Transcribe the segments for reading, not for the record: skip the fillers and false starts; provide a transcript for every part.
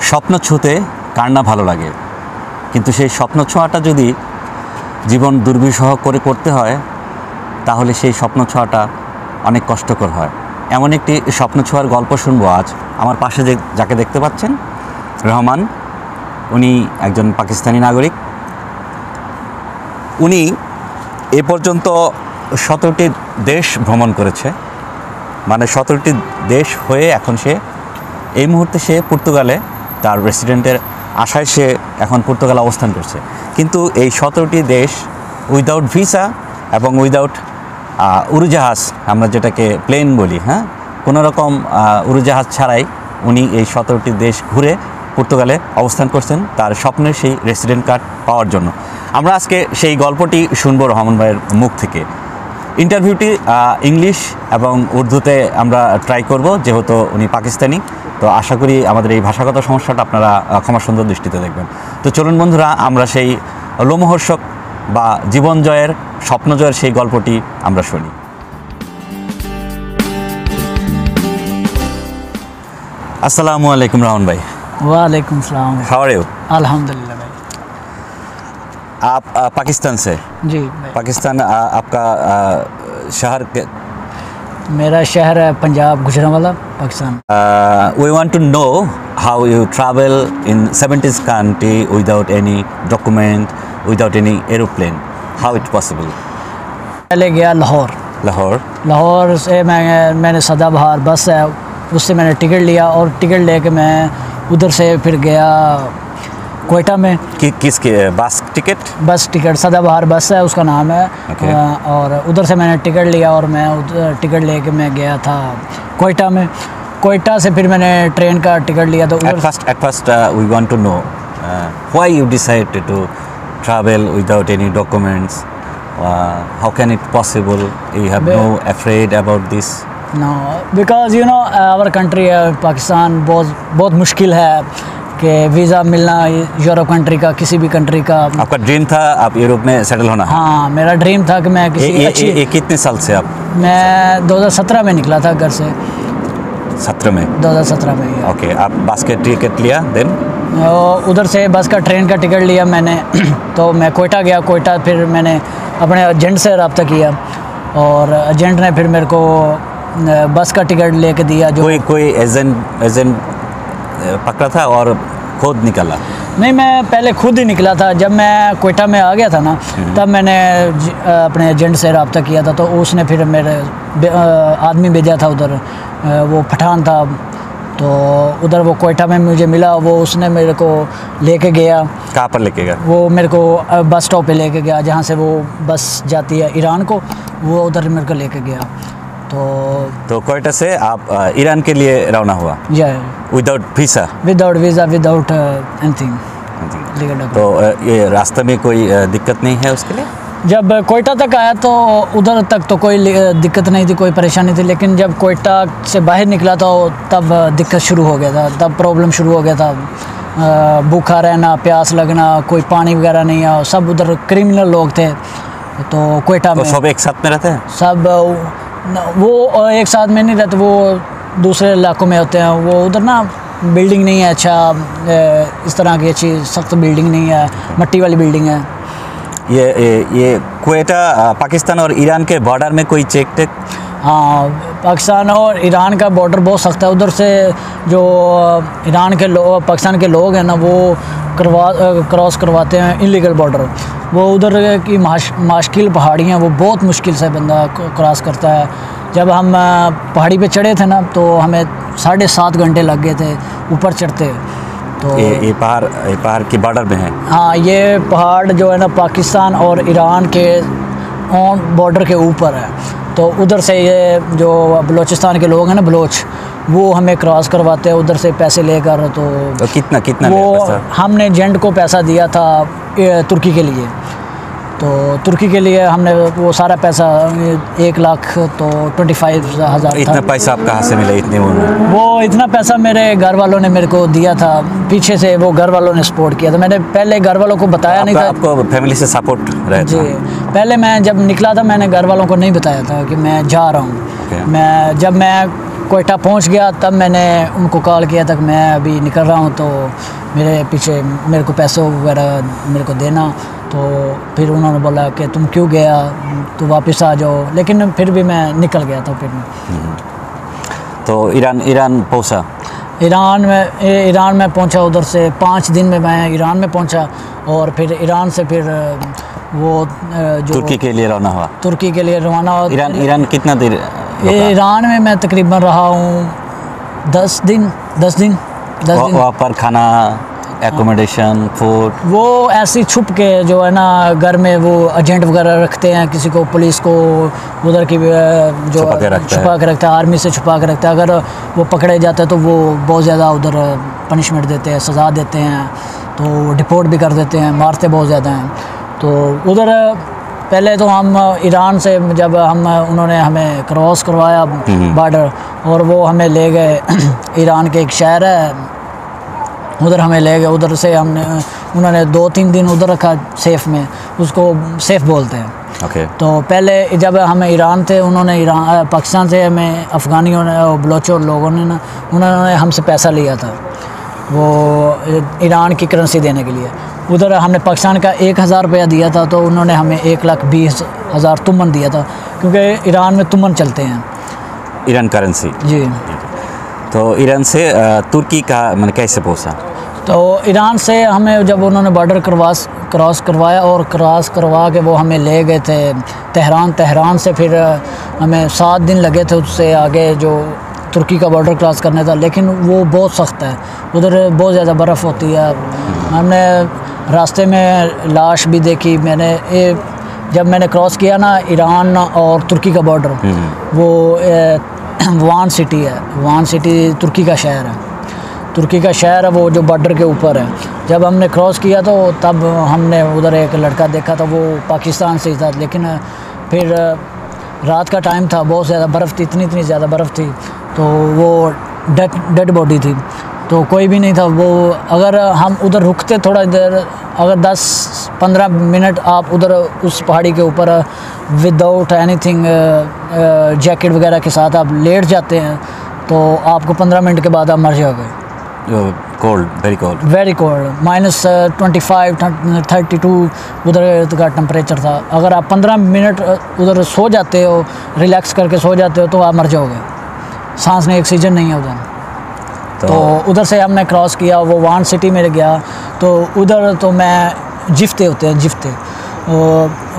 স্বপ্ন ছুঁতে কার না ভালো লাগে, কিন্তু সেই স্বপ্ন ছোঁয়াটা যদি জীবন দুর্বিষহ করে করতে হয় তাহলে সেই স্বপ্ন ছোঁয়াটা অনেক কষ্টকর হয়। এমন একটি স্বপ্ন ছোঁয়ার গল্প শুনবো আজ। আমার পাশে যাকে দেখতে পাচ্ছেন, রহমান, উনি একজন পাকিস্তানি নাগরিক। উনি এ পর্যন্ত 17টি দেশ ভ্রমণ করেছে, মানে 17টি দেশ হয়ে এখন এই মুহূর্তে সে পর্তুগালে তার রেসিডেন্টের আশায় সে এখন পর্তুগালে অবস্থান করছে। কিন্তু এই 17টি দেশ উইদাউট ভিসা এবং উইদাউট উড়োজাহাজ, আমরা যেটাকে প্লেন বলি, কোনো রকম উড়োজাহাজ ছাড়াই উনি এই 17টি দেশ ঘুরে পর্তুগালে অবস্থান করছেন তার স্বপ্নের সেই রেসিডেন্ট কার্ড পাওয়ার জন্য। আমরা আজকে সেই গল্পটি শুনবো রহমান ভাইয়ের মুখ থেকে। ইন্টারভিউটি ইংলিশ এবং উর্দুতে আমরা ট্রাই করব, যেহেতু উনি পাকিস্তানি। তো আশা করি আমাদের এই ভাষাগত সমস্যাটা আপনারা ক্ষমা সুন্দর দৃষ্টিতে দেখবেন। তো চলুন বন্ধুরা, আমরা সেই লোমহর্ষক বা জীবন জয়ের, স্বপ্ন জয়ের সেই গল্পটি আমরা শুনি। আসসালামু আলাইকুম রহমান भाई। वालेकुम सलाम। How are you? अल्हम्दुलिल्लाह भाई। आप पाकिस्तान से? जी भाई। पाकिस्तान आपका शहर मेरा शहर है Punjab, Gujranwala, Pakistan. We want to know how you travel in 70s country without any document, without any aeroplane. How it possible? पहले गया लाहौर। लाहौर से मैंने सदाबहार बस है, उससे मैंने टिकट लिया और टिकट लेके मैं उधर से फिर गया कोयटा में। किसके बस टिकट? बस टिकट, सदाबहार बस है उसका नाम है। Okay. और उधर से मैंने टिकट लिया और मैं टिकट लेके मैं गया था कोयटा में। कोयटा से फिर मैंने ट्रेन का टिकट लिया। तो at first we want to know why you decided to travel without any documents. How can it possible? You have no afraid about this? No, because you know our country Pakistan बहुत मुश्किल है कि visa मिलना Europe country का, किसी भी country का। आपका ड्रीम था आप यूरोप में सेटल होना? हाँ, मेरा ड्रीम था कि मैं किसी ये कितने साल से आप? मैं 2017 में निकला था घर से। 17 में? 2017 में। ओके, आप बस का टिकट लिया, देन उधर से बस का ट्रेन का टिकट लिया मैंने। तो मैं कोयटा गया। कोयटा फिर मैंने अपने एजेंट से रब्ता किया और एजेंट ने फिर मेरे को बस का टिकट लेके दिया। जो कोई एजेंट पकड़ा था और खुद निकला? नहीं, मैं पहले खुद ही निकला था। जब मैं कोयटा में आ गया था ना, तब मैंने अपने एजेंट से रब्ता किया था। तो उसने फिर मेरे आदमी भेजा था उधर, वो पठान था। तो उधर वो कोयटा में मुझे मिला, वो उसने मेरे को लेके गया। कहाँ पर लेके गया? वो मेरे को बस स्टॉप पे लेके गया, जहाँ से वो बस जाती है ईरान को, वो उधर मेरे को लेके गया। तो कोयटा से आप ईरान के लिए रवाना हुआ? Without visa? Without visa, without anything. तो ये रास्ते में कोई दिक्कत नहीं है उसके लिए? जब कोयटा तक आया तो उधर तक तो कोई दिक्कत नहीं थी, कोई परेशानी थी। लेकिन जब कोयटा से बाहर निकला तो तब दिक्कत शुरू हो गया था, तब प्रॉब्लम शुरू हो गया था। भूखा रहना, प्यास लगना, कोई पानी वगैरह नहीं है। सब उधर क्रिमिनल लोग थे। तो कोयटा में सब एक साथ में रहते हैं? सब वो एक साथ में नहीं रहते, वो दूसरे इलाकों में होते हैं। वो उधर ना बिल्डिंग नहीं है अच्छा, इस तरह की अच्छी सख्त बिल्डिंग नहीं है, मट्टी वाली बिल्डिंग है। ये कोयटा पाकिस्तान और ईरान के बॉर्डर में कोई चेक टेक? हाँ, पाकिस्तान और ईरान का बॉर्डर बहुत सख्त है। उधर से जो ईरान के लोग, पाकिस्तान के लोग हैं ना, वो क्रॉस करवाते हैं इलीगल बॉर्डर। वो उधर की माश्किल पहाड़ी हैं, वो बहुत मुश्किल से बंदा क्रॉस करता है। जब हम पहाड़ी पे चढ़े थे ना, तो हमें 7.5 घंटे लग गए थे ऊपर चढ़ते। तो ये पहाड़ की बॉर्डर में है? हाँ, ये पहाड़ जो है ना पाकिस्तान और ईरान के ऑन बॉर्डर के ऊपर है। तो उधर से ये जो बलूचिस्तान के लोग हैं ना, बलोच, वो हमें क्रॉस करवाते हैं उधर से पैसे लेकर। तो कितना वो हमने एजेंट को पैसा दिया था तुर्की के लिए। तो तुर्की के लिए हमने वो सारा पैसा 1,25,000 इतना पैसा आप कहाँ से मिला? वो इतना पैसा मेरे घर वालों ने मेरे को दिया था। पीछे से वो घर वालों ने सपोर्ट किया था। मैंने पहले घर वालों को बताया नहीं था। आपको फैमिली से सपोर्ट रहा? जी, पहले मैं जब निकला था मैंने घर वालों को नहीं बताया था कि मैं जा रहा हूँ। जब मैं कोयटा पहुंच गया तब मैंने उनको कॉल किया था कि मैं अभी निकल रहा हूं, तो मेरे पीछे मेरे को पैसे वगैरह मेरे को देना। तो फिर उन्होंने बोला कि तुम क्यों गया, तो वापस आ जाओ, लेकिन फिर भी मैं निकल गया था फिर। तो ईरान पहुंचा? ईरान में पहुंचा, उधर से 5 दिन में मैं ईरान में पहुंचा, और फिर ईरान से फिर वो जो तुर्की के लिए रवाना हुआ? तुर्की के लिए रवाना हुआ। ईरान कितना देर? ईरान में मैं तकरीबन रहा हूँ 10 दिन। वहाँ पर खाना, एकोमोडेशन, फूड? वो ऐसे छुप के जो है ना, घर में वो एजेंट वगैरह रखते हैं, किसी को पुलिस को उधर की जो छुपा के रखता है, आर्मी से छुपा के रखता है। अगर वो पकड़े जाते हैं तो वो बहुत ज़्यादा उधर पनिशमेंट देते हैं, सज़ा देते हैं, तो डिपोर्ट भी कर देते हैं, मारते बहुत ज़्यादा हैं। तो उधर पहले तो हम ईरान से जब उन्होंने हमें क्रॉस करवाया बॉर्डर, और वो हमें ले गए ईरान के एक शहर है, उधर हमें ले गए। उधर से उन्होंने 2-3 दिन उधर रखा सेफ में, उसको सेफ बोलते हैं। ओके। तो पहले जब हम ईरान थे, उन्होंने पाकिस्तान से हमें अफ़गानियों ने और बलोचों लोगों ने ना, उन्होंने हमसे पैसा लिया था वो ईरान की करेंसी देने के लिए। उधर हमने पाकिस्तान का 1000 रुपया दिया था, तो उन्होंने हमें 1,20,000 तुमन दिया था, क्योंकि ईरान में तुमन चलते हैं, ईरान करेंसी। जी। तो ईरान से तुर्की का मैंने कैसे पहुँचा? तो ईरान से हमें जब उन्होंने बॉर्डर क्रॉस करवाया, और क्रॉस करवा के वो हमें ले गए थे तेहरान से फिर हमें 7 दिन लगे थे उससे आगे जो तुर्की का बॉर्डर क्रॉस करने था। लेकिन वो बहुत सख्त है, उधर बहुत ज़्यादा बर्फ़ होती है। हमने रास्ते में लाश भी देखी। जब मैंने क्रॉस किया ना ईरान और तुर्की का बॉर्डर, वो वान सिटी है, वान सिटी तुर्की का शहर है, वो जो बॉर्डर के ऊपर है। जब हमने क्रॉस किया तो तब हमने उधर एक लड़का देखा था, वो पाकिस्तान से ही था, लेकिन फिर रात का टाइम था, बहुत ज़्यादा बर्फ़ थी, इतनी ज़्यादा बर्फ़ थी, तो वो डेड बॉडी थी, तो कोई भी नहीं था। वो अगर हम उधर रुकते थोड़ा देर, अगर 10-15 मिनट आप उधर उस पहाड़ी के ऊपर विदाउट एनीथिंग जैकेट वगैरह के साथ आप लेट जाते हैं, तो आपको 15 मिनट के बाद आप मर जाओगे। वेरी कोल्ड -25-32 उधर का टेम्परेचर था। अगर आप 15 मिनट उधर सो जाते हो, रिलैक्स करके सो जाते हो, तो आप मर जाओगे, सांस नहीं, ऑक्सीजन नहीं है उधर। तो उधर से हमने क्रॉस किया, वो वान सिटी में गया, तो उधर तो मैं जिफ्ते होते हैं, जिफ्ते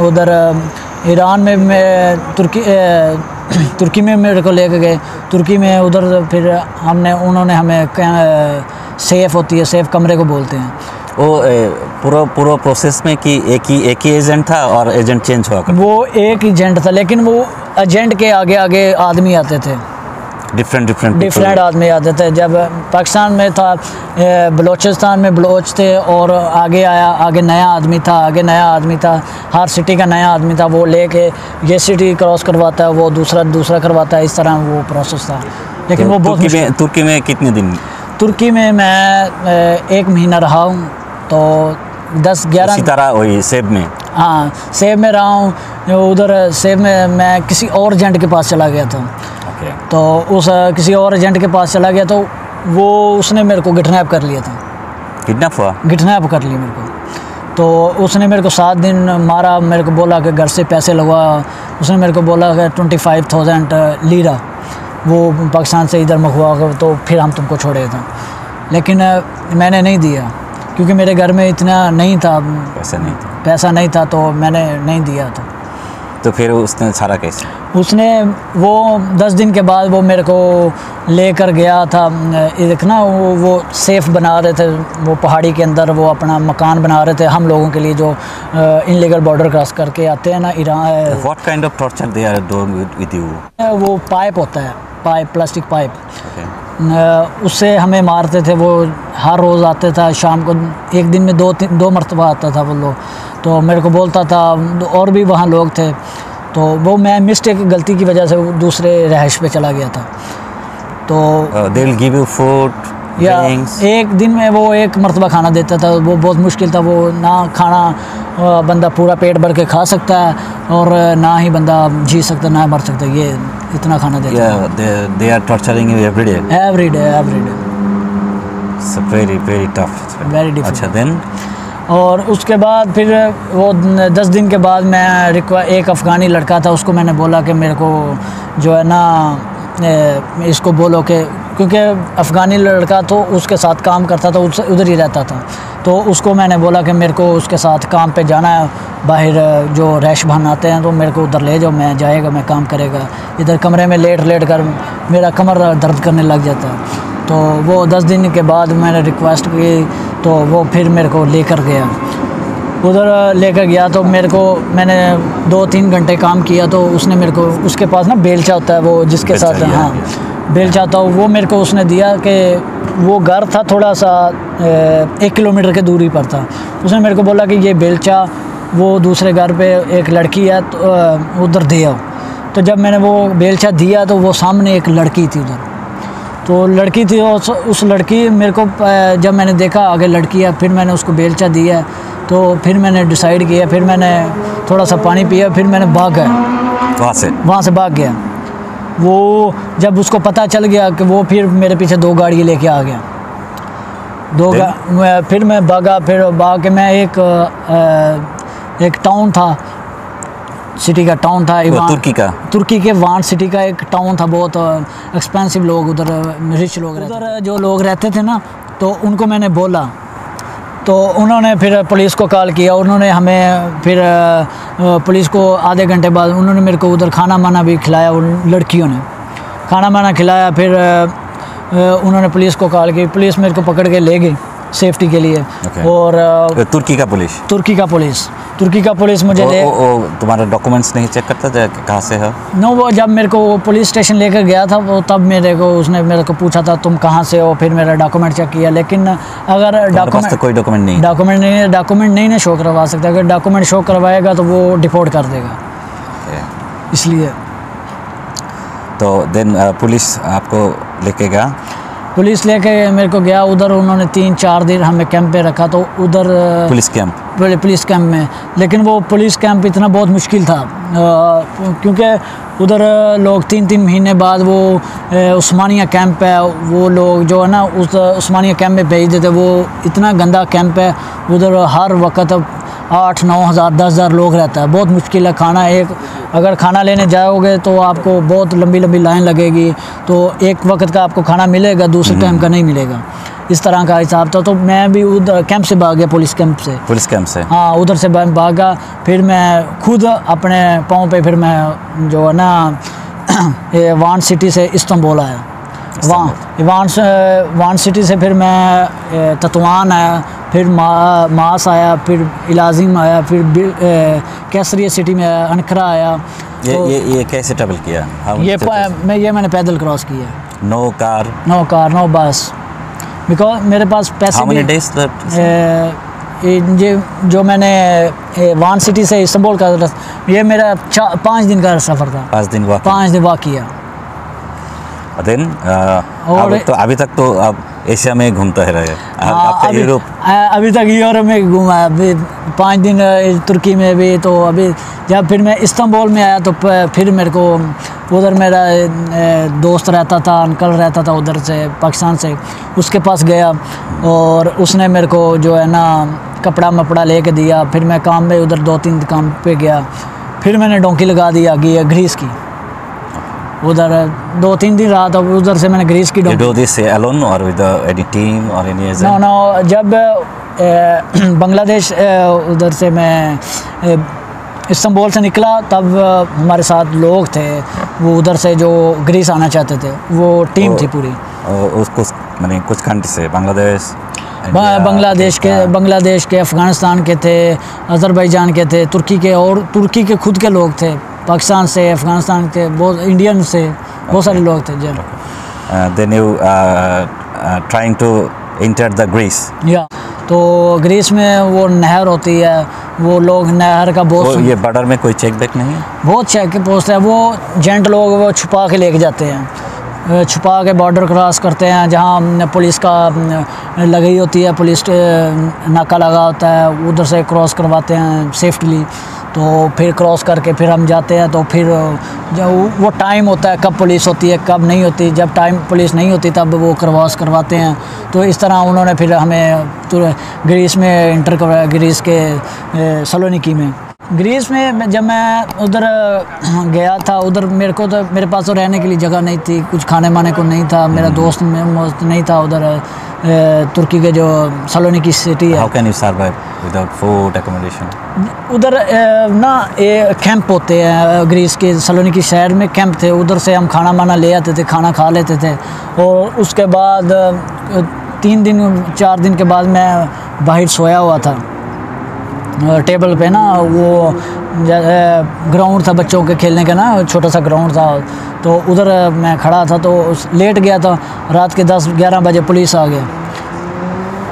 उधर ईरान में मैं तुर्की में मेरे को लेके गए। तुर्की में उधर फिर उन्होंने हमें सेफ़ होती है, सेफ़ कमरे को बोलते हैं। वो पूरा प्रोसेस में कि एक ही एजेंट था और एजेंट चेंज हुआ? वो एक एजेंट था, लेकिन वो एजेंट के आगे आगे आदमी आते थे, डिफरेंट आदमी आते थे। जब पाकिस्तान में था, बलोचिस्तान में बलोच थे, और आगे नया आदमी था, हर सिटी का नया आदमी था, वो लेके ये सिटी क्रॉस करवाता है, वो दूसरा करवाता है, इस तरह वो प्रोसेस था। लेकिन तो वो बहुत तुर्की में कितने दिन? तुर्की में मैं 1 महीना रहा हूँ, तो 10-11 इसी तरह वही सेब में? हाँ, सेब में रहा हूँ। उधर सेब में मैं किसी और एजेंट के पास चला गया था। तो उस किसी और एजेंट के पास चला गया, तो वो उसने मेरे को किडनैप कर लिया था। किडनैप कर लिया मेरे को। तो उसने मेरे को 7 दिन मारा, मेरे को बोला कि घर से पैसे लगवा। उसने मेरे को बोला कि 25,000 लीरा वो पाकिस्तान से इधर मंगवा कर, तो फिर हम तुमको छोड़ेगा। लेकिन मैंने नहीं दिया, क्योंकि मेरे घर में इतना नहीं था, पैसा नहीं था, तो मैंने नहीं दिया था। तो फिर उसने सारा कैसे? उसने वो 10 दिन के बाद वो मेरे को लेकर गया था। देखना वो सेफ़ बना रहे थे, वो पहाड़ी के अंदर वो अपना मकान बना रहे थे हम लोगों के लिए, जो इनलीगल बॉर्डर क्रॉस करके आते हैं ना Iran. What kind of torture they are doing with you? वो पाइप होता है, प्लास्टिक पाइप, उससे हमें मारते थे। वो हर रोज़ आते था शाम को, एक दिन में 2 मरतबा आता था वो लोग। तो मेरे को बोलता था, और भी वहाँ लोग थे, तो वो मैं गलती की वजह से दूसरे रहाइश पे चला गया था। तो they will give you food, या drinks? एक दिन में वो एक मरतबा खाना देता था, वो बहुत मुश्किल था। वो ना खाना बंदा पूरा पेट भर के खा सकता है और ना ही बंदा जी सकता, ना मर सकता, ये इतना खाना देता Yeah, they are torturing you every day. है every day. It's very tough. Very difficult. अच्छा, then और उसके बाद फिर वो 10 दिन के बाद मैं एक अफ़गानी लड़का था, उसको मैंने बोला कि मेरे को जो है ना इसको बोलो कि, क्योंकि अफ़गानी लड़का तो उसके साथ काम करता था, उधर ही रहता था, तो उसको मैंने बोला कि मेरे को उसके साथ काम पे जाना है, बाहर जो रैश बहन आते हैं तो मेरे को उधर ले जाओ, मैं जाएगा, मैं काम करेगा। इधर कमरे में लेट कर मेरा कमर दर्द करने लग जाता है। तो वो 10 दिन के बाद मैंने रिक्वेस्ट की तो वो फिर मेरे को लेकर गया, उधर लेकर गया। तो मैंने 2-3 घंटे काम किया, तो उसने मेरे को, उसके पास ना बेलचा होता है, वो जिसके साथ, हाँ बेलचा होता है, वो मेरे को उसने दिया कि वो घर था थोड़ा सा 1 किलोमीटर के दूरी पर था। उसने मेरे को बोला कि ये बेलचा वो दूसरे घर पे एक लड़की है तो उधर दे आओ। तो जब मैंने वो बेलचा दिया तो वो सामने एक लड़की थी उधर, तो लड़की थी, उस लड़की मेरे को जब मैंने देखा आगे लड़की है, फिर मैंने उसको बेलचा दिया। तो फिर मैंने डिसाइड किया, फिर मैंने थोड़ा सा पानी पिया, फिर मैंने भाग गया वहाँ से भाग गया। वो जब उसको पता चल गया कि वो फिर मेरे पीछे 2 गाड़ी लेके आ गया, फिर मैं भागा, फिर भाग के मैं एक टाउन था, सिटी का टाउन था, तुर्की के वान सिटी का एक टाउन था, बहुत एक्सपेंसिव लोग उधर, रिच लोग उधर जो लोग रहते थे ना, तो उनको मैंने बोला, तो उन्होंने फिर पुलिस को कॉल किया। उन्होंने हमें फिर पुलिस को आधे घंटे बाद उन्होंने मेरे को उधर खाना माना भी खिलाया, उन लड़कियों ने खाना माना खिलाया। फिर उन्होंने पुलिस को कॉल की, पुलिस मेरे को पकड़ के ले गई सेफ्टी के लिए। और तुर्की का पुलिस मुझे तुम्हारा डॉक्यूमेंट्स नहीं चेक करता कहाँ से है? नो, वो जब मेरे को पुलिस स्टेशन लेकर गया था वो तब उसने मेरे को पूछा था तुम कहाँ से हो, फिर मेरा डॉक्यूमेंट चेक किया। लेकिन अगर डॉक्यूमेंट नहीं ना शो करवा सकता, अगर डॉक्यूमेंट शो करवाएगा तो वो डिपोर्ट कर देगा, इसलिए। तो देन पुलिस आपको लेके गया? पुलिस लेके मेरे को गया उधर, उन्होंने 3-4 दिन हमें कैंप पे रखा। तो उधर पुलिस कैंप में, लेकिन वो पुलिस कैंप इतना बहुत मुश्किल था क्योंकि उधर लोग 3-3 महीने बाद वो उस्मानिया कैंप है, वो लोग जो है ना उस उस्मानिया कैंप में भेज देते। वो इतना गंदा कैंप है, उधर हर वक्त 8-9 हज़ार 10 हज़ार लोग रहता है, बहुत मुश्किल है। अगर खाना लेने जाओगे तो आपको बहुत लंबी लाइन लगेगी, तो एक वक्त का आपको खाना मिलेगा, दूसरे टाइम का नहीं मिलेगा, इस तरह का हिसाब था। तो मैं भी उधर कैंप से भाग गया, पुलिस कैंप से हाँ, उधर से भागा। फिर मैं खुद अपने पाँव पे, फिर मैं जो है ना वान सिटी से इस्तांबुल आया। वान सिटी से फिर मैं ततवान आया, फिर मास आया, फिर इलाजिम आया, फिर कैसरिया सिटी में आया, अनकरा आया। ये कैसे ट्रैवल किया? मैंने पैदल क्रॉस किया। नो कार, नो बस, बिकॉज मेरे पास पैसे। How many days left? जो मैंने वान सिटी से इस्तांबुल का, ये मेरा 5 दिन का सफ़र था। 5 दिन वॉक किया। देन अभी तक तो आप एशिया में घूमता है रहे। अभी तक यूरोप में घूमा, अभी 5 दिन तुर्की में भी। तो अभी जब फिर मैं इस्तांबुल में आया तो फिर मेरे को उधर मेरा दोस्त रहता था, अंकल रहता था उधर से, पाकिस्तान से, उसके पास गया और उसने मेरे को जो है ना कपड़ा लेके दिया। फिर मैं काम में उधर 2-3 काम पे गया, फिर मैंने डोंकी लगा दी आगे ग्रीस की, उधर 2-3 दिन रहा था। उधर से मैंने ग्रीस की donkey. You do this alone or with any team or any agent? No, जब बांग्लादेश उधर से मैं इस्तांबुल से निकला तब हमारे साथ लोग थे, वो उधर से जो ग्रीस आना चाहते थे, वो टीम थी पूरी। उसको मैंने कुछ कंट्री से, बांग्लादेश के, अफ़गानिस्तान के थे, अज़रबैजान के थे, तुर्की के, और तुर्की के खुद के लोग थे, पाकिस्तान से, अफ़गानिस्तान के, बहुत इंडियन से, बहुत सारे लोग थे। जब then you trying to enter the Greece? तो ग्रीस में वो नहर होती है, वो लोग नहर का बहुत, ये बॉर्डर में कोई चेक बैक नहीं है? बहुत चेक पोस्ट है, वो जेंट लोग वो छुपा के लेके जाते हैं। छुपा के बॉर्डर क्रॉस करते हैं, जहाँ पुलिस का लगी होती है, पुलिस नाका लगा होता है, उधर से क्रॉस करवाते हैं सेफ्टली। तो फिर क्रॉस करके फिर हम जाते हैं। तो फिर जब वो टाइम होता है कब पुलिस होती है कब नहीं होती, जब टाइम पुलिस नहीं होती तब वो क्रॉस करवाते हैं। तो इस तरह उन्होंने फिर हमें तो ग्रीस में इंटर करवाया, ग्रीस के सलोनिकी में। ग्रीस में जब मैं उधर गया था, उधर मेरे को तो मेरे पास तो रहने के लिए जगह नहीं थी, कुछ खाने वाने को नहीं था, मेरा दोस्त नहीं था उधर तुर्की के जो सलोनिकी सिटी है। How can you survive without food, accommodation? उधर ना ये कैंप होते हैं, ग्रीस के सलोनिकी शहर में कैंप थे, उधर से हम खाना वाना ले आते थे, खाना खा लेते थे। और उसके बाद 3 दिन 4 दिन के बाद मैं बाहर सोया हुआ था टेबल पे ना, वो ग्राउंड था बच्चों के खेलने का ना, छोटा सा ग्राउंड था। तो उधर मैं खड़ा था, तो लेट गया था, रात के 10-11 बजे पुलिस आ गया।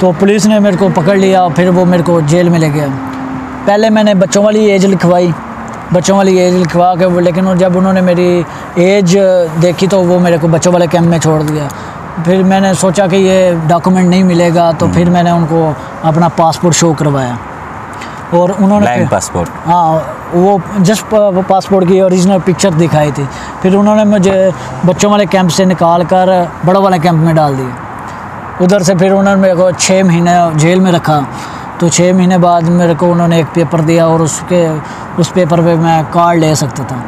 तो पुलिस ने मेरे को पकड़ लिया, फिर वो मेरे को जेल में ले गया। पहले मैंने बच्चों वाली एज लिखवाई, बच्चों वाली एज लिखवा के वो, लेकिन जब उन्होंने मेरी एज देखी तो वो मेरे को बच्चों वाले कैंप में छोड़ दिया। फिर मैंने सोचा कि ये डॉक्यूमेंट नहीं मिलेगा, तो फिर मैंने उनको अपना पासपोर्ट शो करवाया और उन्होंने पासपोर्ट, हाँ, वो जस्ट वो पासपोर्ट की ओरिजिनल पिक्चर दिखाई थी। फिर उन्होंने मुझे बच्चों वाले कैंप से निकाल कर बड़ों वाले कैंप में डाल दिया। उधर से फिर उन्होंने मेरे को 6 महीने जेल में रखा। तो 6 महीने बाद मेरे को उन्होंने एक पेपर दिया, और उस पेपर पे मैं कार्ड ले सकता था,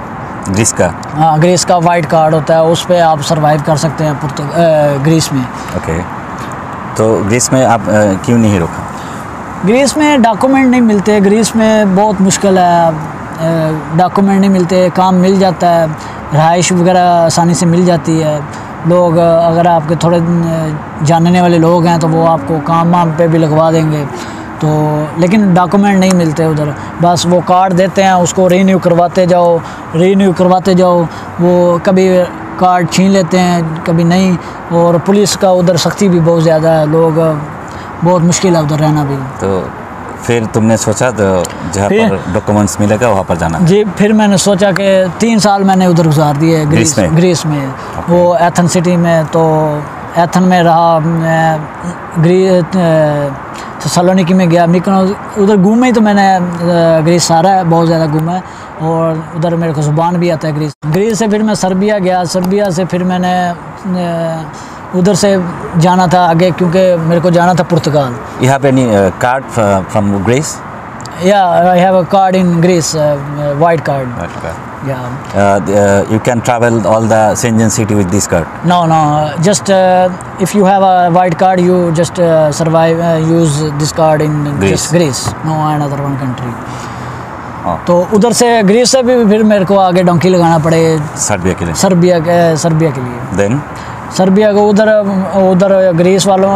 ग्रीस का। हाँ, ग्रीस का वाइट कार्ड होता है, उस पर आप सर्वाइव कर सकते हैं ग्रीस में। ओके, तो ग्रीस में आप क्यों नहीं रुका? ग्रीस में डॉक्यूमेंट नहीं मिलते, ग्रीस में बहुत मुश्किल है, डॉक्यूमेंट नहीं मिलते, काम मिल जाता है, रहाइश वगैरह आसानी से मिल जाती है। लोग अगर आपके थोड़े जानने वाले लोग हैं तो वो आपको काम वाम पे भी लगवा देंगे। तो लेकिन डॉक्यूमेंट नहीं मिलते उधर, बस वो कार्ड देते हैं, उसको रीन्यू करवाते जाओ। वो कभी कार्ड छीन लेते हैं, कभी नहीं। और पुलिस का उधर सख्ती भी बहुत ज़्यादा है, लोग बहुत मुश्किल है उधर रहना भी। तो फिर तुमने सोचा तो जहाँ पर डॉक्यूमेंट्स मिलेगा वहाँ पर जाना? जी, फिर मैंने सोचा कि 3 साल मैंने उधर गुजार दिए ग्रीस में। Okay. वो एथन सिटी में, तो एथन में रहा, सलोनिकी में गया, मिकोनोस, उधर घूमे ही तो मैंने ग्रीस सारा है, बहुत ज़्यादा घूमा है। और उधर मेरे को ज़ुबान भी आता है ग्रीस से। फिर मैं सर्बिया गया, सर्बिया से फिर मैंने उधर से जाना था आगे, क्योंकि मेरे को जाना था पुर्तगाल। You have any card from Greece? Yeah, I have a card in Greece, white card. White card. Yeah. You can travel all the Schengen city with this card? No, just if you have a white card, you just survive, use this card in Greece. No another one country. तो उधर से Greece से भी फिर मेरे को आगे donkey लगाना पड़े सर्बिया के लिए। सर्बिया के लिए। Then? सर्बिया को उधर ग्रीस वालों,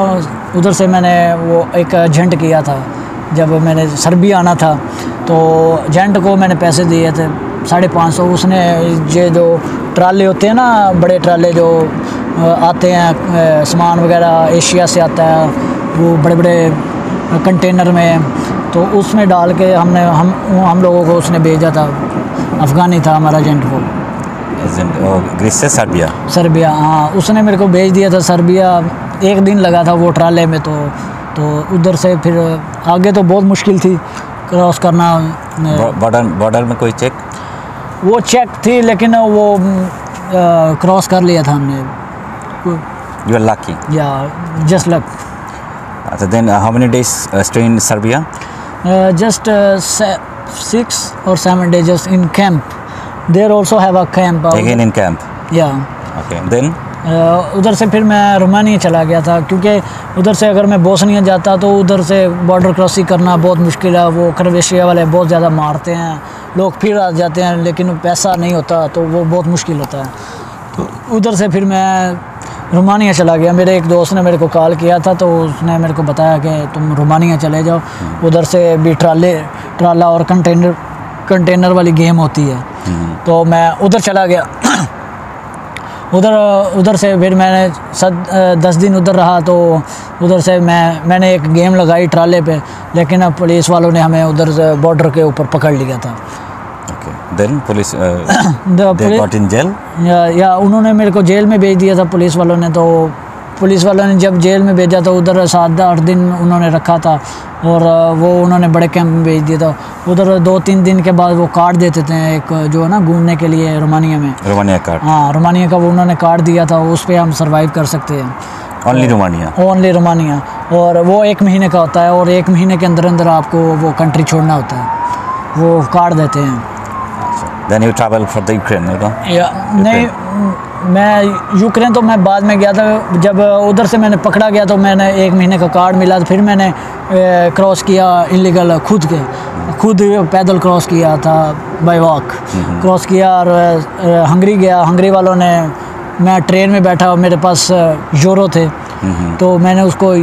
उधर से मैंने वो एक एजेंट किया था। जब मैंने सर्बिया आना था तो एजेंट को मैंने पैसे दिए थे 550। उसने ये जो ट्राले होते हैं ना, बड़े ट्राले जो आते हैं, सामान वगैरह एशिया से आता है, वो बड़े बड़े कंटेनर में, तो उसमें डाल के हम लोगों को उसने भेजा था। अफ़गानी था हमारा एजेंट को। ग्रीस से सर्बिया, हाँ, उसने मेरे को भेज दिया था सर्बिया। 1 दिन लगा था वो ट्राले में। तो उधर से फिर आगे तो बहुत मुश्किल थी क्रॉस करना। बॉर्डर में कोई चेक? वो चेक थी, लेकिन वो क्रॉस कर लिया था हमने। You are lucky. Yeah, just luck. So then how many days stay in Serbia? Just 6 or 7 days just in camp. There also have a camp. Again in camp? Yeah. Okay. Then? उधर से फिर मैं Romania चला गया था, क्योंकि उधर से अगर मैं बोस्निया जाता तो उधर से बॉर्डर क्रॉसिंग करना बहुत मुश्किल है। वो क्रोएशिया वाले बहुत ज़्यादा मारते हैं, लोग फिर आ जाते हैं, लेकिन पैसा नहीं होता तो वो बहुत मुश्किल होता है। तो उधर से फिर मैं रोमानिया चला गया। मेरे एक दोस्त ने मेरे को कॉल किया था, तो उसने मेरे को बताया कि तुम रोमानिया चले जाओ, उधर से भी ट्राला और कंटेनर वाली गेम होती है। तो मैं उधर चला गया। उधर से फिर मैंने 10 दिन उधर रहा। तो उधर से मैंने एक गेम लगाई ट्राले पे, लेकिन अब पुलिस वालों ने हमें उधर से बॉर्डर के ऊपर पकड़ लिया था। Okay. Then police The they got in jail. या उन्होंने मेरे को जेल में भेज दिया था पुलिस वालों ने। तो पुलिस वालों ने जब जेल में भेजा तो उधर 7-8 दिन उन्होंने रखा था और वो उन्होंने बड़े कैंप में भेज दिया था। उधर 2-3 दिन के बाद वो कार्ड देते थे, एक जो है ना घूमने के लिए रोमानिया में, रोमानिया कार्ड। हाँ रोमानिया का वो उन्होंने कार्ड दिया था, उस पर हम सर्वाइव कर सकते हैं। Only Romania. Only Romania. और वो 1 महीने का होता है और 1 महीने के अंदर अंदर आपको वो कंट्री छोड़ना होता है, वो कार्ड देते हैं। Then you travel for the Ukraine, you know? या नहीं, मैं यूक्रेन तो मैं बाद में गया था। जब उधर से मैंने पकड़ा गया तो मैंने 1 महीने का कार्ड मिला, तो फिर मैंने क्रॉस किया इलीगल, खुद पैदल क्रॉस किया था, बाय वॉक क्रॉस किया और हंगरी गया। हंगरी वालों ने, मैं ट्रेन में बैठा, मेरे पास यूरो थे, तो मैंने उसको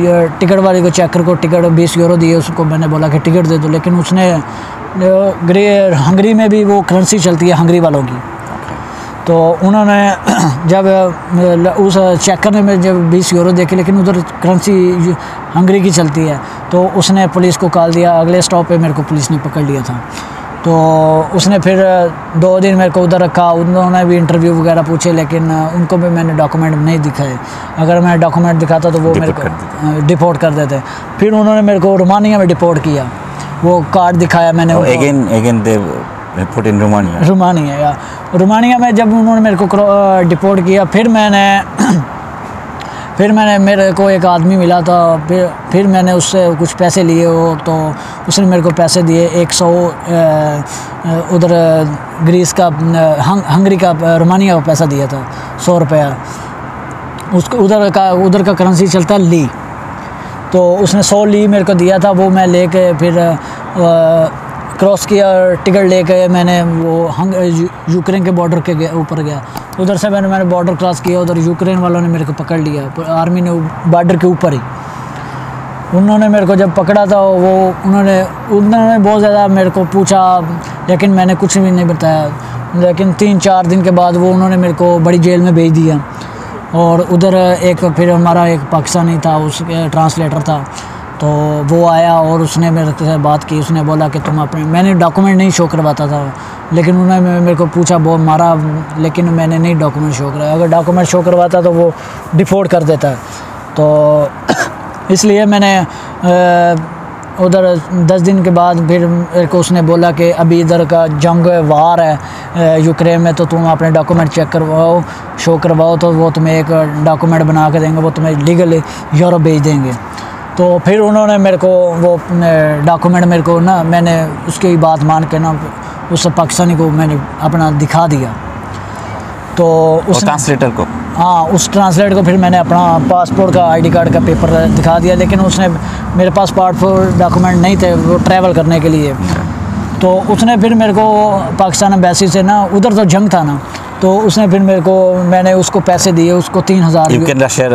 टिकट वाले को, चेकर को टिकट 20 यूरो दिए, उसको मैंने बोला कि टिकट दे दो, लेकिन उसने हंगरी में भी वो करेंसी चलती है हंगरी वालों की, तो उन्होंने जब उस चेकर ने में जब 20 यूरो देखे, लेकिन उधर करेंसी हंगरी की चलती है, तो उसने पुलिस को कॉल दिया। अगले स्टॉप पे मेरे को पुलिस ने पकड़ लिया था, तो उसने फिर 2 दिन मेरे को उधर रखा। उन्होंने भी इंटरव्यू वगैरह पूछे, लेकिन उनको भी मैंने डॉक्यूमेंट नहीं दिखाए। अगर मैं डॉक्यूमेंट दिखाता तो वो मेरे को डिपोर्ट कर देते। फिर उन्होंने मेरे को रोमानिया में डिपोर्ट किया, वो कार्ड दिखाया मैंने। Again they put in Romania. Romania में जब उन्होंने मेरे को डिपोर्ट किया, फिर मैंने मेरे को एक आदमी मिला था, फिर मैंने उससे कुछ पैसे लिए हो, तो उसने मेरे को पैसे दिए 100 उधर ग्रीस का, हंगरी का, रोमानिया का पैसा दिया था 100 रुपया। उसको उधर का करेंसी चलता है ली, तो उसने 100 ली मेरे को दिया था। वो मैं लेके फिर क्रॉस किया, टिकट लेके मैंने वो यूक्रेन के बॉर्डर के ऊपर गया। उधर से मैंने बॉर्डर क्रॉस किया, उधर यूक्रेन वालों ने मेरे को पकड़ लिया, आर्मी ने बॉर्डर के ऊपर ही। उन्होंने मेरे को जब पकड़ा था, वो उन्होंने बहुत ज़्यादा मेरे को पूछा, लेकिन मैंने कुछ भी नहीं बताया। लेकिन 3-4 दिन के बाद वो उन्होंने मेरे को बड़ी जेल में भेज दिया। और उधर फिर हमारा एक पाकिस्तानी था, उसके ट्रांसलेटर था, तो वो आया और उसने मेरे से बात की। उसने बोला कि तुम अपने, मैंने डॉक्यूमेंट नहीं शो करवाता था, लेकिन उन्होंने मेरे को पूछा, बहुत मारा, लेकिन मैंने नहीं डॉक्यूमेंट शो करवाया। अगर डॉक्यूमेंट शो करवाता तो वो डिपोर्ट कर देता। तो इसलिए मैंने उधर 10 दिन के बाद फिर मेरे को उसने बोला कि अभी इधर का जंग वार है यूक्रेन में, तो तुम अपने डॉक्यूमेंट चेक करवाओ, शो करवाओ, तो वो तुम्हें एक डॉक्यूमेंट बना के देंगे, वो तुम्हें लीगल यूरोप भेज देंगे। तो फिर उन्होंने मेरे को वो डॉक्यूमेंट मेरे को ना, मैंने उसकी बात मान के ना उस पाकिस्तानी को मैंने अपना दिखा दिया। तो उस ट्रांसलेटर को, हाँ, उस ट्रांसलेटर को फिर मैंने अपना पासपोर्ट का, ID कार्ड का पेपर दिखा दिया, लेकिन उसने, मेरे पास पासपोर्ट डॉक्यूमेंट नहीं थे वो ट्रैवल करने के लिए। तो उसने फिर मेरे को पाकिस्तान एम्बेसी से ना, उधर तो जंग था ना, तो उसने फिर मेरे को, मैंने उसको पैसे दिए, उसको 3000 यूक्रेन रशिया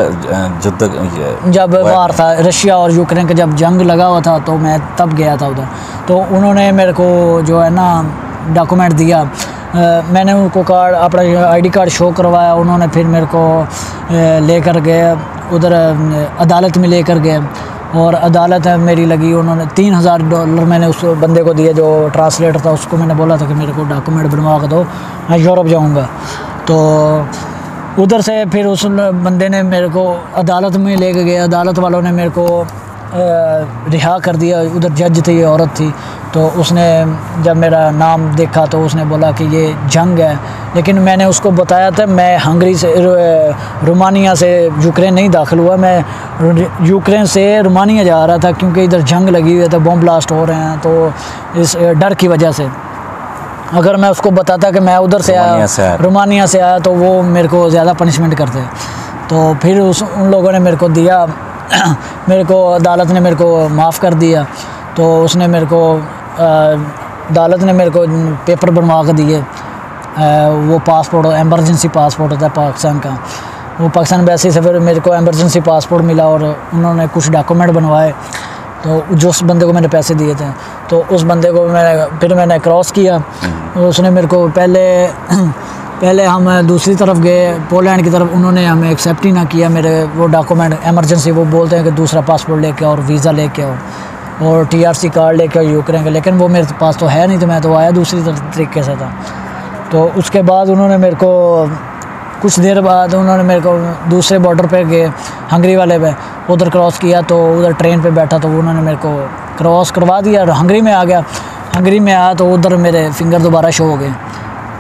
जब वार था, रशिया और यूक्रेन का जब जंग लगा हुआ था, तो मैं तब गया था उधर। तो उन्होंने मेरे को जो है ना डॉक्यूमेंट दिया, मैंने उनको कार्ड, अपना ID कार्ड शो करवाया। उन्होंने फिर मेरे को लेकर गए उधर अदालत में लेकर गए, और अदालत मेरी लगी। उन्होंने $3000 मैंने उस बंदे को दिए जो ट्रांसलेटर था, उसको मैंने बोला था कि मेरे को डॉक्यूमेंट बनवा के दो, मैं यूरोप जाऊंगा। तो उधर से फिर उस बंदे ने मेरे को अदालत में लेके गए, अदालत वालों ने मेरे को रिहा कर दिया। उधर जज थी, औरत थी, तो उसने जब मेरा नाम देखा तो उसने बोला कि ये जंग है, लेकिन मैंने उसको बताया था मैं हंगरी से, रोमानिया से यूक्रेन नहीं दाखिल हुआ, मैं यूक्रेन से रोमानिया जा रहा था, क्योंकि इधर जंग लगी हुई है, तो बम ब्लास्ट हो रहे हैं, तो इस डर की वजह से। अगर मैं उसको बताता कि मैं उधर से आया, रोमानिया से आया, तो वो मेरे को ज़्यादा पनिशमेंट करते। तो फिर उन लोगों ने मेरे को दिया, मेरे को अदालत ने मेरे को माफ़ कर दिया। तो उसने मेरे को अदालत ने मेरे को पेपर बनवा के दिए, वो पासपोर्ट, एमरजेंसी पासपोर्ट होता है पाकिस्तान का, वो पाकिस्तान एम्बेसी से फिर मेरे को एमरजेंसी पासपोर्ट मिला, और उन्होंने कुछ डॉक्यूमेंट बनवाए। तो जो उस बंदे को मैंने पैसे दिए थे, तो उस बंदे को मैंने क्रॉस किया। उसने मेरे को पहले हम दूसरी तरफ गए, पोलैंड की तरफ, उन्होंने हमें एक्सेप्ट ही ना किया मेरे वो डॉक्यूमेंट एमरजेंसी। वो बोलते हैं कि दूसरा पासपोर्ट लेके आओ और वीज़ा लेके आओ, और TRC कार्ड लेकर यू करेंगे, लेकिन वो मेरे पास तो है नहीं, तो मैं तो आया दूसरी तरीके से था। तो उसके बाद उन्होंने मेरे को कुछ देर बाद उन्होंने मेरे को दूसरे बॉर्डर पे गए, हंगरी वाले पे, उधर क्रॉस किया। तो उधर ट्रेन पे बैठा तो उन्होंने मेरे को क्रॉस करवा दिया और हंगरी में आ गया। हंगरी में आया तो उधर मेरे फिंगर दोबारा शो हो गए।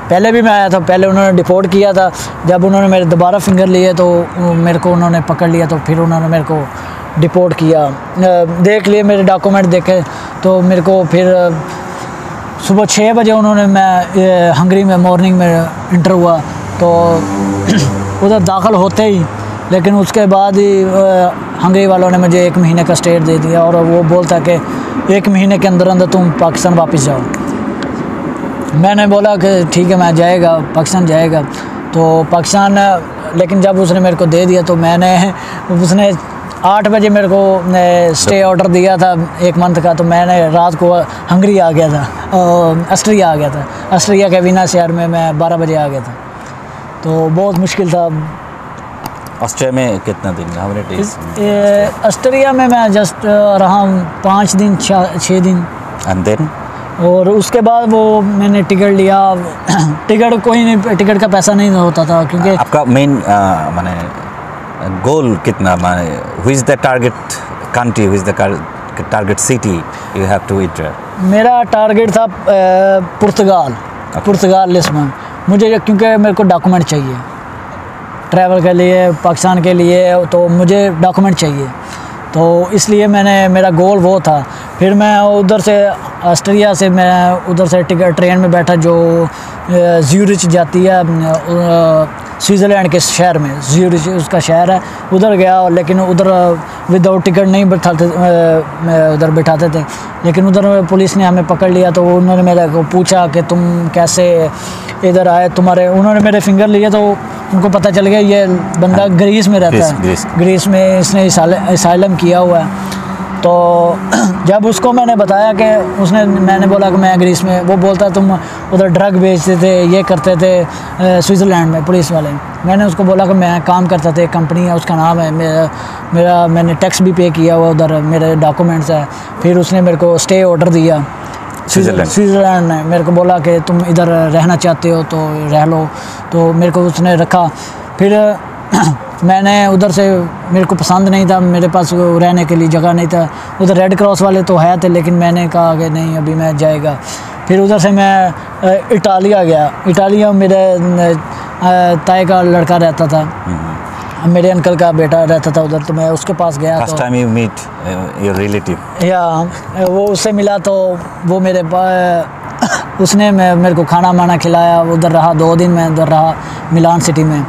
पहले भी मैं आया था, पहले उन्होंने डिपोर्ट किया था, जब उन्होंने मेरे दोबारा फिंगर लिए तो मेरे को उन्होंने पकड़ लिया, तो फिर उन्होंने मेरे को डिपोर्ट किया। देख लिए मेरे डॉक्यूमेंट देखे तो मेरे को फिर सुबह 6 बजे उन्होंने मैं हंगरी में मॉर्निंग में इंटर हुआ, तो उधर दाखिल होते ही, लेकिन उसके बाद ही हंगरी वालों ने मुझे 1 महीने का स्टे दे दिया और वो बोलता कि 1 महीने के अंदर अंदर तुम पाकिस्तान वापस जाओ। मैंने बोला कि ठीक है मैं जाएगा, पाकिस्तान जाएगा। तो पाकिस्तान, लेकिन जब उसने मेरे को दे दिया तो उसने 8 बजे मेरे को स्टे ऑर्डर दिया था 1 मंथ का, तो मैंने रात को हंगरी आ गया था, ऑस्ट्रिया आ गया था। ऑस्ट्रिया के वीना शहर में मैं 12 बजे आ गया था, तो बहुत मुश्किल था। ऑस्ट्रिया में कितना दिन, हाउ मेनी डेज? ऑस्ट्रिया में मैं जस्ट रहा हूँ 5 दिन 6 दिन। And then? और उसके बाद वो मैंने टिकट लिया। टिकट कोई नहीं, टिकट का पैसा नहीं होता था, क्योंकि आपका मेन माने गोल कितना, माने which is the target country, which is the target city you have to reach? मेरा टारगेट था पुर्तगाल लिस्बन। मुझे क्योंकि मेरे को डॉक्यूमेंट चाहिए ट्रैवल के लिए, पाकिस्तान के लिए, तो मुझे डॉक्यूमेंट चाहिए, तो इसलिए मेरा गोल वो था। फिर मैं उधर से ऑस्ट्रिया से मैं उधर से टिकट ट्रेन में बैठा जो ज्यूरिच जाती है स्विट्ज़रलैंड के शहर में, ज्यूरिच उसका शहर है, उधर गया। लेकिन उधर विदाउट टिकट नहीं उधर बिठाते थे, लेकिन उधर पुलिस ने हमें पकड़ लिया। तो उन्होंने मेरे को पूछा कि तुम कैसे इधर आए, उन्होंने मेरे फिंगर लिए, तो उनको पता चल गया ये बंदा ग्रीस में रहता है, ग्रीस में इसने असाइलम किया हुआ है। तो जब उसको मैंने बताया कि मैंने बोला कि मैं ग्रीस में, वो बोलता तुम उधर ड्रग बेचते थे, ये करते थे स्विट्ज़रलैंड में, पुलिस वाले। मैंने उसको बोला कि मैं काम करता था, एक कंपनी है उसका नाम है, मैंने टैक्स भी पे किया हुआ उधर, मेरे डॉक्यूमेंट्स है। फिर उसने मेरे को स्टे ऑर्डर दिया स्विट्ज़रलैंड ने, मेरे को बोला कि तुम इधर रहना चाहते हो तो रह लो, तो मेरे को उसने रखा। फिर मैंने उधर से, मेरे को पसंद नहीं था, मेरे पास रहने के लिए जगह नहीं था। उधर रेड क्रॉस वाले तो है थे, लेकिन मैंने कहा कि नहीं अभी मैं जाएगा। फिर उधर से मैं इटालिया गया। इटालिया मेरे ताए का लड़का रहता था, मेरे अंकल का बेटा रहता था उधर, तो मैं उसके पास गया। First time you meet your relative? या वो उससे मिला, तो वो मेरे पास उसने मेरे को खाना वाना खिलाया। उधर रहा 2 दिन, मैं उधर रहा मिलान सिटी में,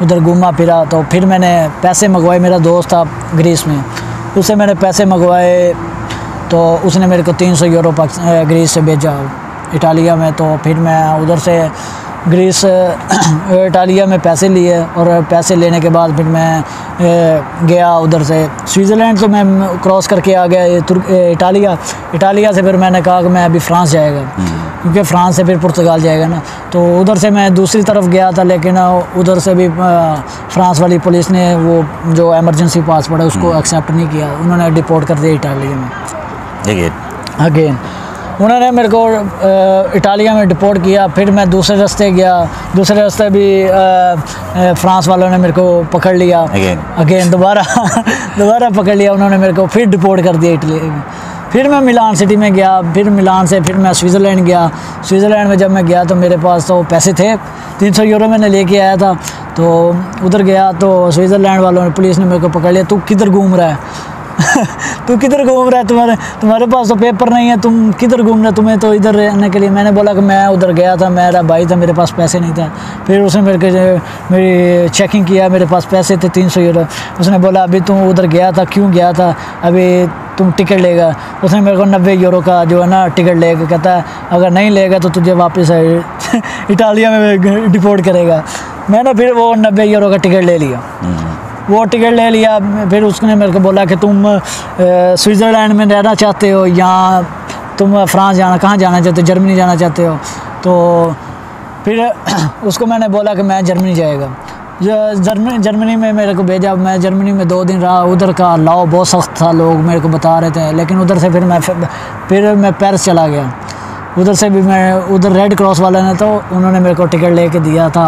उधर घूमा फिरा। तो फिर मैंने पैसे मंगवाए, मेरा दोस्त था ग्रीस में, उससे मैंने पैसे मंगवाए, तो उसने मेरे को 300 यूरो ग्रीस से भेजा इटालिया में। तो फिर मैं उधर से ग्रीस इटालिया में पैसे लिए, और पैसे लेने के बाद फिर मैं गया उधर से स्विट्ज़रलैंड, तो मैं क्रॉस करके आ गया इटालिया से। फिर मैंने कहा कि मैं अभी फ्रांस जाएगा, क्योंकि फ्रांस से फिर पुर्तगाल जाएगा ना। तो उधर से मैं दूसरी तरफ गया था, लेकिन उधर से भी फ्रांस वाली पुलिस ने वो जो एमरजेंसी पासपोर्ट है उसको एक्सेप्ट नहीं किया, उन्होंने डिपोर्ट कर दिया इटालिया में अगेन। उन्होंने मेरे को इटालिया में डिपोर्ट किया। फिर मैं दूसरे रास्ते गया, दूसरे रास्ते भी फ्रांस वालों ने मेरे को पकड़ लिया अगेन दोबारा पकड़ लिया उन्होंने मेरे को, फिर डिपोर्ट कर दिया इटली में। फिर मैं मिलान सिटी में गया, फिर मिलान से फिर मैं स्विट्ज़रलैंड गया। स्विट्ज़रलैंड में जब मैं गया तो मेरे पास तो पैसे थे, 300 यूरो मैंने लेके आया था। तो उधर गया तो स्विट्ज़रलैंड वालों ने, पुलिस ने मेरे को पकड़ लिया, तू किधर घूम रहा है तू किधर घूम रहा है, तुम्हारे पास तो पेपर नहीं है, तुम किधर घूम रहे हो, तुम्हें तो इधर रहने के लिए। मैंने बोला कि मैं उधर गया था, मेरा भाई था, मेरे पास पैसे नहीं था। फिर उसने मेरी चेकिंग किया, मेरे पास पैसे थे 300 यूरो। उसने बोला अभी तुम उधर गया था, क्यों गया था, अभी तुम टिकट लेगा। उसने मेरे को 90 यूरो का जो है ना टिकट लेगा, कहता है अगर नहीं लेगा तो तुझे वापस इटालिया में डिपोर्ट करेगा। मैंने फिर वो 90 यूरो का टिकट ले लिया, वो टिकट ले लिया। फिर उसने मेरे को बोला कि तुम स्विट्ज़रलैंड में रहना चाहते हो या तुम फ्रांस कहाँ जाना चाहते हो, जर्मनी जाना चाहते हो। तो फिर उसको मैंने बोला कि मैं जर्मनी जाएगा। जर्मनी में मेरे को भेजा। मैं जर्मनी में 2 दिन रहा। उधर का लॉ बहुत सख्त था, लोग मेरे को बता रहे थे। लेकिन उधर से फिर मैं पेरिस चला गया। उधर से भी मैं उधर रेड क्रॉस वाले ने तो उन्होंने मेरे को टिकट लेके दिया था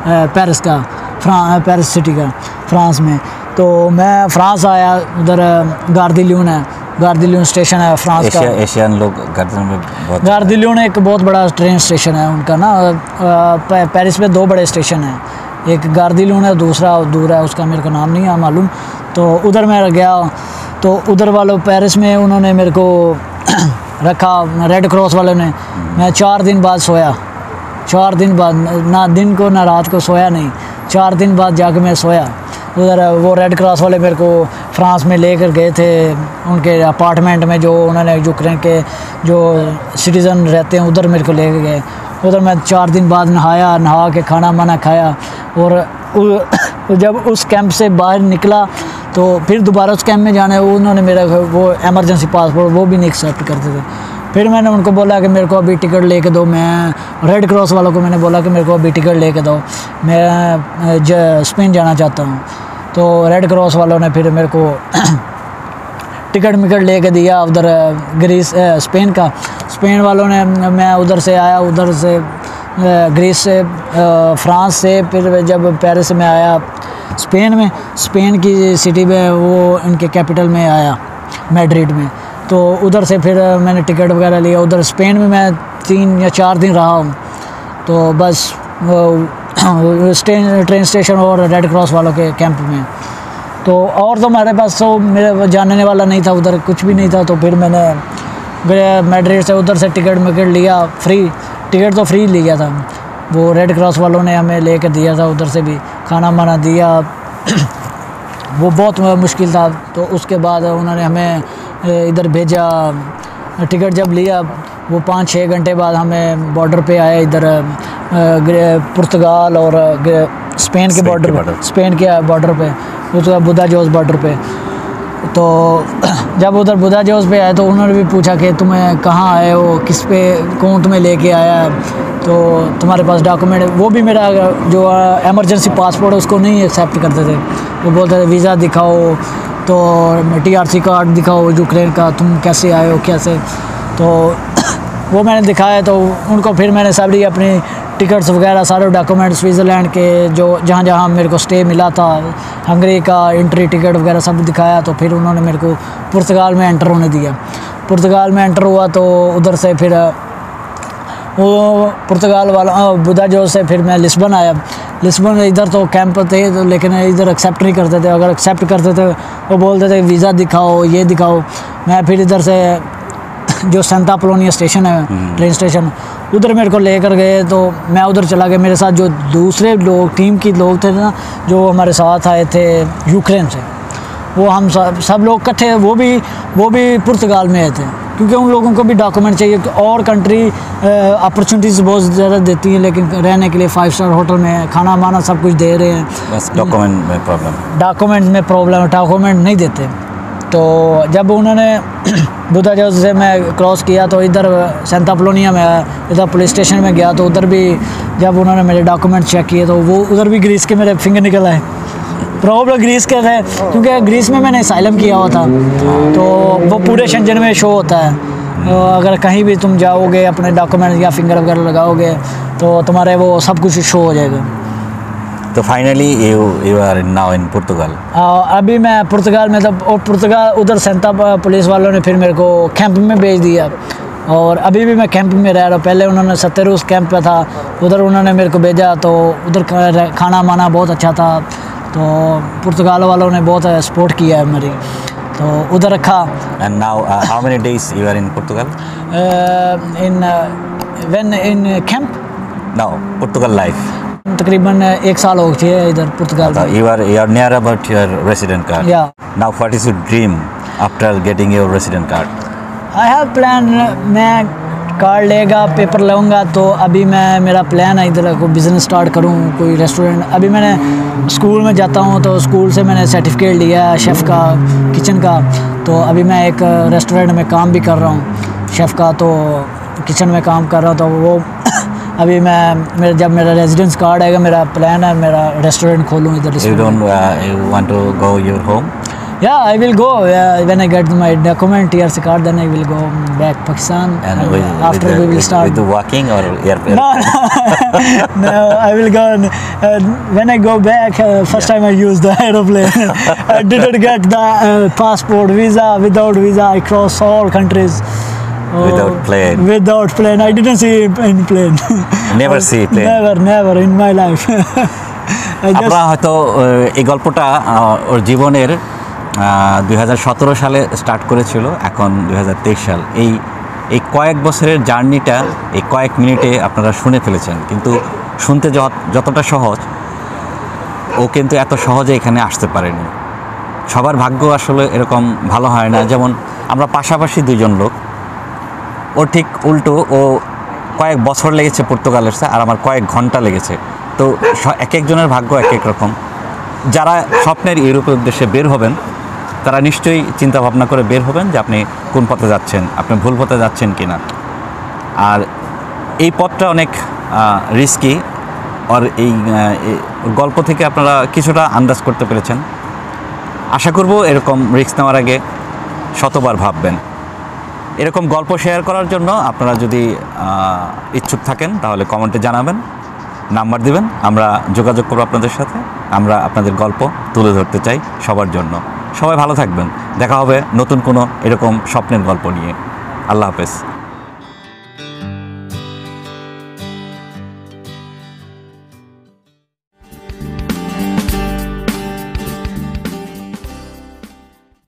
पेरिस का, पेरिस सिटी का, फ्रांस में। तो मैं फ्रांस आया। उधर गार्दिल्यून है, गार्दिल्यून स्टेशन है फ्रांस का। एशियन लोग गार्दिल्यून में बहुत, गार्दिल्यून एक बहुत बड़ा ट्रेन स्टेशन है उनका ना। पेरिस में 2 बड़े स्टेशन हैं, एक गार्दिल्यून है, दूसरा दूर है, उसका मेरे को नाम नहीं है मालूम। तो उधर मैं गया तो उधर वालों पेरिस में उन्होंने मेरे को रखा, रेड क्रॉस वालों ने। मैं 4 दिन बाद सोया, 4 दिन बाद, ना दिन को ना रात को सोया नहीं। 4 दिन बाद जाके मैं सोया। उधर वो रेड क्रॉस वाले मेरे को फ्रांस में लेकर गए थे उनके अपार्टमेंट में, जो उन्होंने यूक्रेन के जो सिटीज़न रहते हैं उधर मेरे को लेके गए। उधर मैं 4 दिन बाद नहा के खाना माना खाया। और जब उस कैंप से बाहर निकला तो फिर दोबारा उस कैंप में जाना है, उन्होंने मेरा वो एमरजेंसी पासपोर्ट वो भी नहीं एक्सेप्ट करते थे। फिर मैंने उनको बोला कि मेरे को अभी टिकट लेके दो। मैं रेड क्रॉस वालों को मैंने बोला कि मेरे को अभी टिकट लेके दो, मैं स्पेन जाना चाहता हूँ। तो रेड क्रॉस वालों ने फिर मेरे को टिकट लेके दिया उधर ग्रीस, स्पेन का। स्पेन वालों ने, मैं उधर से आया, उधर से ग्रीस से, फ्रांस से, फिर जब पेरिस में आया स्पेन की सिटी में, वो इनके कैपिटल में आया मैड्रिड में। तो उधर से फिर मैंने टिकट वगैरह लिया। उधर स्पेन में मैं 3 या 4 दिन रहा हूँ। तो बस ट्रेन स्टेशन और रेड क्रॉस वालों के कैंप में। तो और तो हमारे पास तो मेरे जानने वाला नहीं था, उधर कुछ भी नहीं था। तो फिर मैंने मैड्रिड से उधर से टिकट लिया, फ्री टिकट तो फ्री लिया था। वो रेड क्रॉस वालों ने हमें लेकर दिया था, उधर से भी खाना माना दिया। वो बहुत मुश्किल था। तो उसके बाद उन्होंने हमें इधर भेजा। टिकट जब लिया वो 5-6 घंटे बाद हमें बॉर्डर पे आया, इधर पुर्तगाल और स्पेन के बॉर्डर पे, उसका बुदाजोस बॉर्डर पे। तो जब उधर बुदाजोस पे आए तो उन्होंने भी पूछा कि तुम्हें कहाँ आए हो, किस पे, कौन तुम्हें लेके आया, तो तुम्हारे पास डॉक्यूमेंट। वो भी मेरा जो एमरजेंसी पासपोर्ट है उसको नहीं एक्सेप्ट करते थे। वो बोलते थे वीज़ा दिखाओ, तो TRC कार्ड दिखाओ यूक्रेन का, तुम कैसे आए हो, कैसे। तो वो मैंने दिखाया। तो उनको फिर मैंने सारी अपनी टिकट्स वगैरह, सारे डॉक्यूमेंट्स, स्विट्ज़रलैंड के जो जहाँ मेरे को स्टे मिला था, हंगरी का एंट्री टिकट वगैरह सब दिखाया। तो फिर उन्होंने मेरे को पुर्तगाल में एंटर होने दिया। पुर्तगाल में एंटर हुआ तो उधर से फिर वो पुर्तगाल वाला बुदाजोस से फिर मैं लिस्बन आया। लिस्बन इधर तो कैंप थे तो, लेकिन इधर एक्सेप्ट नहीं करते थे। अगर एक्सेप्ट करते थे वो बोलते थे वीज़ा दिखाओ, ये दिखाओ। मैं फिर इधर से जो सेंटा अपोलोनिया स्टेशन है, ट्रेन स्टेशन, उधर मेरे को लेकर गए। तो मैं उधर चला गया। मेरे साथ जो दूसरे लोग, टीम के लोग थे ना, जो हमारे साथ आए थे यूक्रेन से, वो हम सब लोग इकट्ठे, वो भी पुर्तगाल में आए थे, क्योंकि उन लोगों को भी डॉक्यूमेंट चाहिए। और कंट्री अपॉर्चुनिटीज़ बहुत ज़्यादा देती हैं, लेकिन रहने के लिए 5 स्टार होटल में खाना माना सब कुछ दे रहे हैं, बस डॉक्यूमेंट में प्रॉब्लम, डॉक्यूमेंट नहीं देते। तो जब उन्होंने बुदाजोस से मैं क्रॉस किया तो इधर सेंटा अपोलोनिया में आया, इधर पुलिस स्टेशन में गया। तो उधर भी जब उन्होंने मेरे डॉक्यूमेंट चेक किए तो वो उधर भी ग्रीस के मेरे फिंगर निकल आए। प्रॉब्लम ग्रीस के थे, क्योंकि ग्रीस में मैंने असाइलम किया हुआ था। तो वो पूरे शेंजन में शो होता है। तो अगर कहीं भी तुम जाओगे, अपने डॉक्यूमेंट या फिंगर वगैरह लगाओगे तो तुम्हारे वो सब कुछ शो हो जाएगा। तो finally you are now in Portugal. अभी मैं पुर्तगाल में, तब और पुर्तगाल उधर सेंटा पुलिस वालों ने फिर मेरे को कैंप में भेज दिया। और अभी भी मैं कैंप में रह रहा हूँ। पहले उन्होंने सत्तेरूस कैंप पे था, उधर उन्होंने मेरे को भेजा। तो उधर खाना माना बहुत अच्छा था। तो पुर्तगाल वालों ने बहुत सपोर्ट किया है मेरी, तो उधर रखा। And now how many days you are in पुर्तगाल? इन कैंप नाउ पुर्तगाल लाइफ तकरीबन 1 साल हो गए इधर पुर्तगाल में। You are near about your resident card. Yeah. Now what is your dream after getting your resident card? I have plan, मैं card लेगा, पेपर लूँगा तो अभी मेरा प्लान है इधर को बिज़नेस स्टार्ट करूँ, कोई रेस्टोरेंट। अभी मैंने स्कूल में जाता हूँ तो स्कूल से मैंने सर्टिफिकेट लिया है शेफ़ का, किचन का। तो अभी मैं एक रेस्टोरेंट में काम भी कर रहा हूँ शेफ़ का, तो किचन में काम कर रहा हूँ। तो वो अभी मैं जब मेरा रेजिडेंस कार्ड आएगा मेरा प्लान है मेरा रेस्टोरेंट खोलूँ इधर You don't you want to go your home? Yeah, I will go when I get my document TRC card. Then I will go back Pakistan. And after we will start. with the walking or airplane? No, no, I will go. When I go back, first time I used the aeroplane. I didn't get the passport, visa. Without visa, I cross all countries. Without plane. Without plane, I didn't see any plane. Never see plane. Never in my life. I just আপনারা হয়তো এই গল্পটা ওর জীবনের 2017 সালে start করেছিল, এখন 2023 সাল। এই কয়েক বছরের জার্নিটা এই কয়েক মিনিটে আপনারা শুনে ফেলেছেন, কিন্তু শুনতে যতটা সহজ ও কিন্তু এত সহজে এখানে আসতে পারেনি। সবার ভাগ্য আসলে এরকম ভালো হয় না। যেমন আমরা পাশাপাশি দুজন লোক, ও ঠিক উল্টো, ও কয়েক বছর লেগেছে পর্তুগাল এসে, আর আমার কয়েক ঘন্টা লেগেছে। তো এক একজনের ভাগ্য এক এক রকম। যারা স্বপ্নের ইউরোপের উদ্দেশ্যে বের হবেন তারা নিশ্চয়ই চিন্তা ভাবনা করে বের হবেন যে আপনি কোন পথে যাচ্ছেন, আপনি ভুল পথে যাচ্ছেন কিনা। আর এই পথটা অনেক রিস্কি। আর এই গল্প থেকে আপনারা কিছুটা আন্দাজ করতে পেরেছেন। আশা করব এরকম রিস্ক নেওয়ার আগে শতবার ভাববেন। এরকম গল্প শেয়ার করার জন্য আপনারা যদি ইচ্ছুক থাকেন তাহলে কমেন্টে জানাবেন, নাম্বার দিবেন, আমরা যোগাযোগ করব আপনাদের সাথে। আমরা আপনাদের গল্প তুলে ধরতে চাই সবার জন্য। সবাই ভালো থাকবেন, দেখা হবে নতুন কোনো এরকম স্বপ্নের গল্প নিয়ে। আল্লাহ হাফেজ।